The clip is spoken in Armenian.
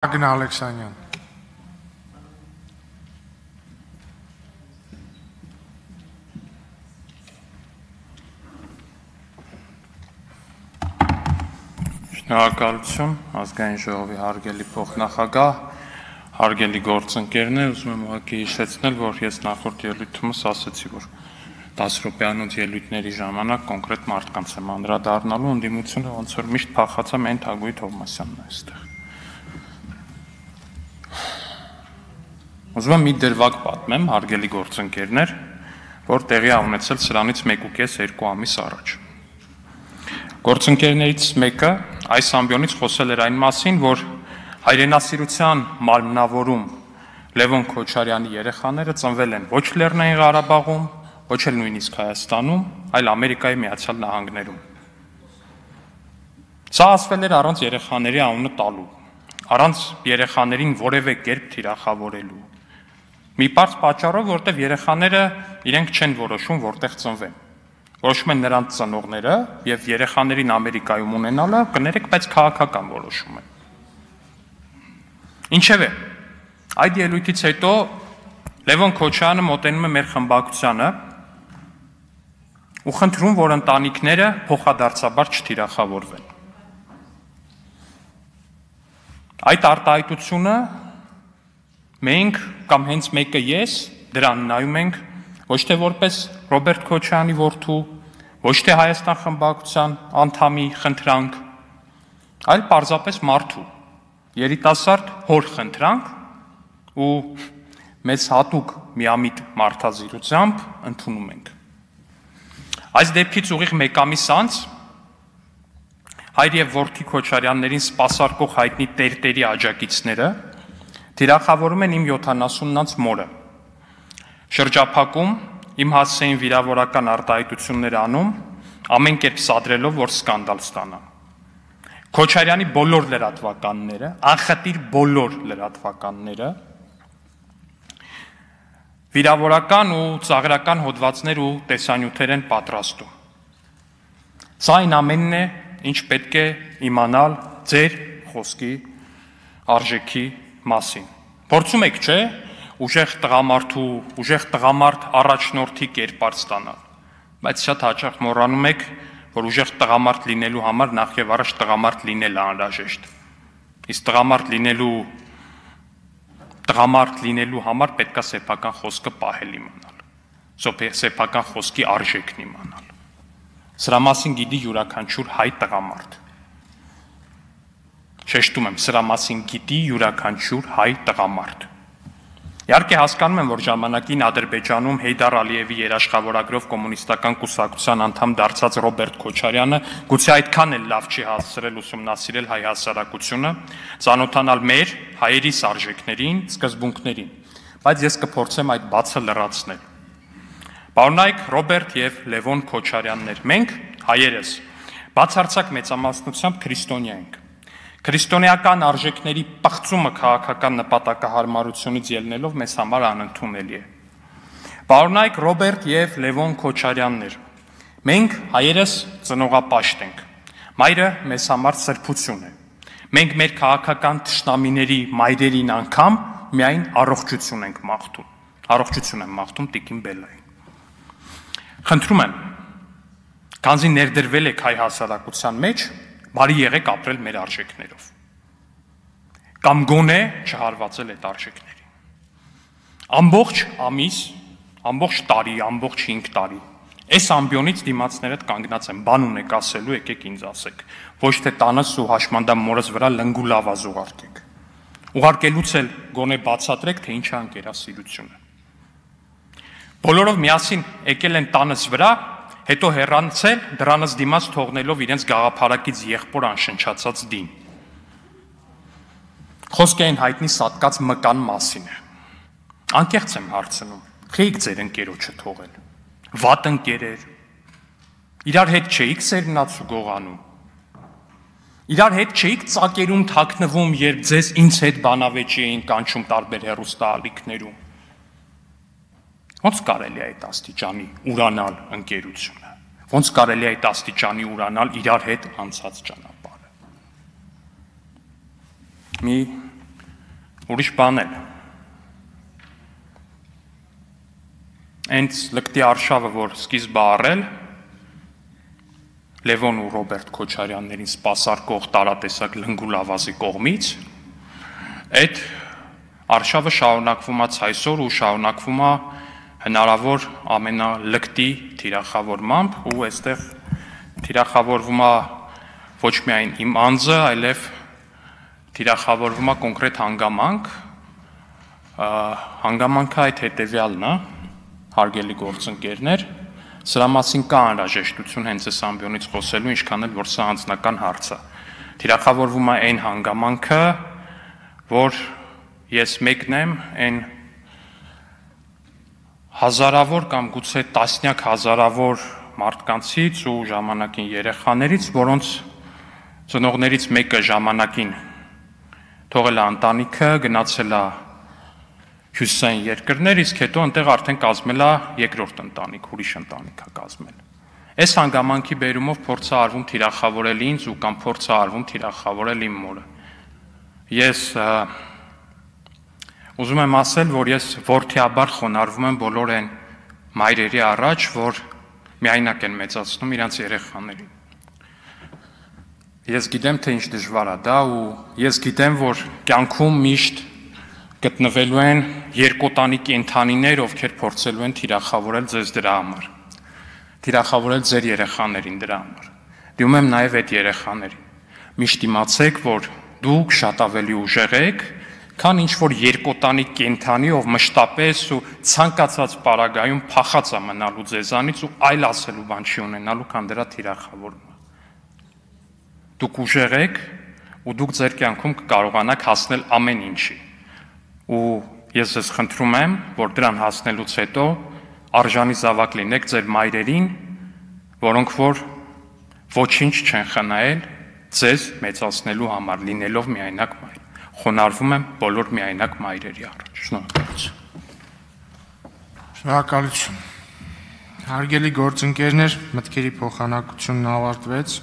Ագնա Ալեքսանյան։ Շնորհակալություն ազգային ժողովի հարգելի փոխնախագահ, հարգելի գործընկերներ, ուզում եմ ուղղակի հիշեցնել, որ ես նախորդ ելույթումս ասացի, որ 10 րոպեանոց ելույթների ժամանակ կոնկրետ մարդկանց եմ անդրադառնալու, ընդդիմությունը ոնց որ միշտ փախացա մեն Թագուհի Թովմասյանն է այստեղ։ Ուզում եմ մի դրվագ պատմեմ, հարգելի գործընկերներ, որ տեղի ունեցել սրանից 1.5-2 ամիս առաջ։ Գործընկերներից մեկը այս ամբիոնից խոսել էր այն մասին, որ հայրենասիրության մարմնավորում Լևոն Քոչարյանի երեխաները ծնվել են ոչ Լեռնային Ղարաբաղում, ոչ էլ նույնիսկ Հայաստանում, այլ Ամերիկայի Միացյալ Նահանգներում։ Սա ասվել էր առանց երեխաների անունը տալու, առանց երեխաներին որևէ կերպ թիրախավորելու։ Մի պարզ պատճառով, որտեղ երեխաները իրենք չեն որոշում, որտեղ ծնվեն։ Որոշում են նրանց ծնողները եւ երեխաներին Ամերիկայում ունենալը կներեք, բայց քաղաքական որոշում է։ Ինչևէ, այդ ելույթից հետո Լևոն Քոչարյանը մոտենում է մեր խմբակցությանը ու խնդրում, որ ընտանիքները փոխադարձաբար չթիրախավորվեն։ Այդ արտահայտությունը մենք կամ հենց մեկը ես դրան նայում ենք ոչ թե որպես Ռոբերտ Քոչարյանի որդու, ոչ թե Հայաստան խմբակցության անդամի խնդրանք, այլ պարզապես մարդու, երիտասարդ հոր խնդրանք ու մեծ հատուկ միամիտ մարդազիրությամբ ընդունում ենք։ Այս դեպքից ուղիղ մեկ ամիս անց հայր եւ որդի Քոչարյաններին սպասարկող հայտնի տերտերի աջակիցները թիրախավորում են իմ 70-անց մորը։ Շրջափակում իմ հասցեին վիրավորական արտահայտություններ անում, ամեն կերպ սադրելով, որ սկանդալ ստանա։ Քոչարյանի բոլոր լրատվականները, անխտիր բոլոր լրատվականները վիրավորական ու ծաղրական հոդվածներ ու տեսանյութեր են պատրաստում։ Սա այն ամենն է, ինչ պետք է իմանալ ձեր խոսքի արժեքի մասին։ Փորձում եք, չէ, ուժեղ տղամարդ առաջնորդի կերպար ստանալ, բայց շատ հաճախ մոռանում եք, որ ուժեղ տղամարդ լինելու համար նախ եւ առաջ տղամարդ լինելը անհրաժեշտ։ Իսկ տղամարդ լինելու համար պետքա սեփական խոսքը պահել իմանալ, սեփական խոսքի արժեքն իմանալ։ Սրա մասին գիտի յուրաքանչյուր հայ տղամարդ։ Շեշտում եմ, սրա մասին գիտի յուրաքանչյուր հայ տղամարդ։ Իհարկե հասկանում եմ, որ ժամանակին Ադրբեջանում Հեյդար Ալիևի երաշխավորագրով կոմունիստական կուսակցության անդամ դարձած Ռոբերտ Քոչարյանը գուցե այդքան էլ լավ չի հասցրել ուսումնասիրել հայ հասարակությունը, ծանոթանալ մեր հայերիս արժեքներին, սկզբունքներին, բայց ես կփորձեմ այդ բացը լրացնել։ Պարոնայք Ռոբերտ եւ Լևոն Քոչարյաններ, մենք հայերս բացարձակ մեծամասնությամբ քրիստոնյա ենք։ Քրիստոնեական արժեքների պղծումը քաղաքական նպատակահարմարությունից ելնելով մեզ համար անընդունելի է։ Պարոնայք Ռոբերտ եւ Լևոն Քոչարյաններ, մենք հայերս ծնողապաշտ ենք։ Մայրը մեզ համար սրբություն է։ Մենք մեր քաղաքական թշնամիների մայրերին անգամ միայն առողջություն ենք մաղթում։ Առողջություն եմ մաղթում տիկին Բելլային։ Խնդրում եմ, քանզի ներդրվել եք հայ հասարակության մեջ, բարի եղեք ապրել մեր արժեքներով, կամ գոնե չհարվածել այդ արժեքներին։ Ամբողջ ամիս, ամբողջ տարի, ամբողջ 5 տարի, այս ամբիոնից դիմացներդ կանգնած եմ, բան ունեք ասելու, եկեք ինձ ասեք, ոչ թե տանս ու հաշմանդամ մորս վրա լնգուլավազ ուղարկեք։ Ուղարկելուց էլ գոնե բացատրեք, թե ինչ է անկերասիրությունը։ Բոլորով միասին եկել են տանս վրա, հետո հեռանցել, դրանից դիմաց թողնելով իրենց գաղափարակից եղբոր անշնչացած դին։ Խոսքը այն հայտնի սատկած մկան մասին է։ Անկեղծ եմ հարցնում, խեիք ձեր ընկերոջը թողել։ Վատ ընկերեր։ Իրար հետ չէիք սերնաց ու գողանում։ Իրար հետ չէիք ծակերում թաքնվում, երբ ձեզ ինձ հետ բանավեճի էին կանչում տարբեր հեռուստաալիքներում։ Ոնց կարելի է այդ աստիճանի ուրանալ ընկերությունը, ոնց կարելի է այդ աստիճանի ուրանալ իրար հետ անցած ճանապարհը։ Մի ուրիշ բան էլ։ Հենց լկտի արշավը, որ սկիզբը առել, Լևոն ու Ռոբերտ Քոչարյաններին սպասարկող տարատեսակ լնգուլ ավազի կողմից, այդ արշավը շարունակվում է այսօր ու շարունակվում է հնարավոր ամենալկտի թիրախավորմամբ ու այստեղ թիրախավորվում է ոչ միայն իմ անձը, այլև թիրախավորվում է կոնկրետ հանգամանք, հանգամանքը այդ հետևյալն է, հարգելի գործընկերներ, սրա մասին կա անհրաժեշտություն հենց այս ամբիոնից խոսելու, ինչքան էլ որ սա անձնական հարց է։ Թիրախավորվում է այն հանգամանքը, որ ես մեկն եմ այն հազարավոր կամ գուցե տասնյակ հազարավոր մարդկանցից ու ժամանակին երեխաներից, որոնց ծնողներից մեկը ժամանակին թողել է ընտանիքը, գնացել է հյուսիսային երկրներ, իսկ հետո այնտեղ արդեն կազմել է երկրորդ ընտանիք, ուրիշ ընտանիք է կազմել։ Այս հանգամանքի բերումով փորձ է արվում թիրախավորել ինձ ու կամ փորձ է արվում թիրախավորել իմ մորը։ Ես ուզում եմ ասել, որ ես որդիաբար խոնարհվում եմ բոլոր այն մայրերի առաջ, որ միայնակ են մեծացնում իրենց երեխաներին։ Ես գիտեմ, թե ինչ դժվար է դա ու ես գիտեմ, որ կյանքում միշտ գտնվելու են երկոտանի կենդանիներ, ովքեր փորձելու են թիրախավորել ձեզ դրա համար, թիրախավորել ձեր երեխաներին դրա համար։ Դիմում եմ նաև այդ երեխաներին։ Միշտ իմացեք, որ դուք շատ ավելի ուժեղ եք, քան ինչ-որ երկոտանի կենդանի, ով մշտապես ու ցանկացած պարագայում փախած է մնալու ձեզանից ու այլ ասելու բան չի ունենալու, քան դրա թիրախավորումը։ Դուք ուժեղ եք ու դուք ձեր կյանքում կկարողանաք հասնել ամեն ինչի։ Ու ես ձեզ խնդրում եմ, որ դրան հասնելուց հետո արժանի զավակ լինեք ձեր մայրերին, որոնք որ ոչինչ չեն խնայել ձեզ մեծացնելու համար, լինելով միայնակ մայր։ Խոնարհվում եմ բոլոր միայնակ մայրերի առաջ։ Շնորհակալություն։ Շնորհակալություն։ Հարգելի գործընկերներ, մտքերի փոխանակությունն ավարտվեց։